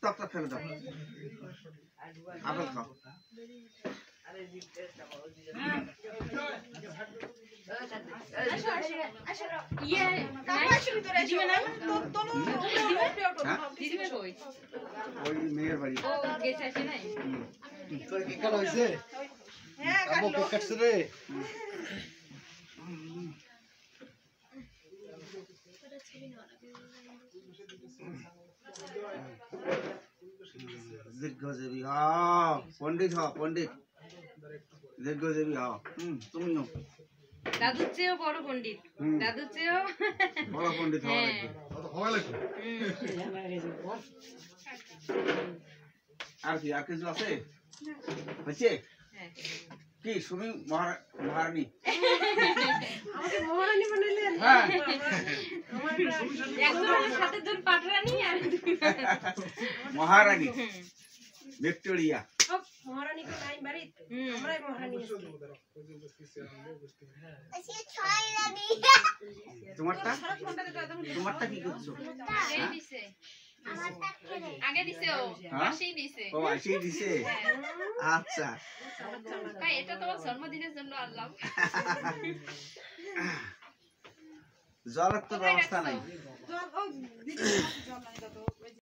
টক টক ফেলে দাও আপেল খাও ওই মেয়ের বাড়ি তোর কি কাটা হয়েছে আবু কেক কাটছে রে দীর্ঘজীবী হও পণ্ডিত হও পণ্ডিত দীর্ঘজীবী হও তুমিও দাদুর চেয়েও বড় পণ্ডিত দাদুর চেয়েও বড় পণ্ডিত হওয়া লাগবে আর কি আর কিছু আছে হয়েছে কি সুমি মহারানী আমাকে মহারানী বানাইলেন হ্যাঁ একজনের সাথে দুই পাটরানী আর মহারানী ভিক্টোরিয়া মহারানী তো নাই বাড়িত আমরাই মহারানী তোমারটা কি করছো এই দিছে আগে দিছে ও আসেই দিছে ও আসেই দিছে আচ্ছা তাই এটা তোমার জন্মদিনের জন্য আনলাম জলের তো ব্যবস্থা নাই জল ও দিদি জল নাই তো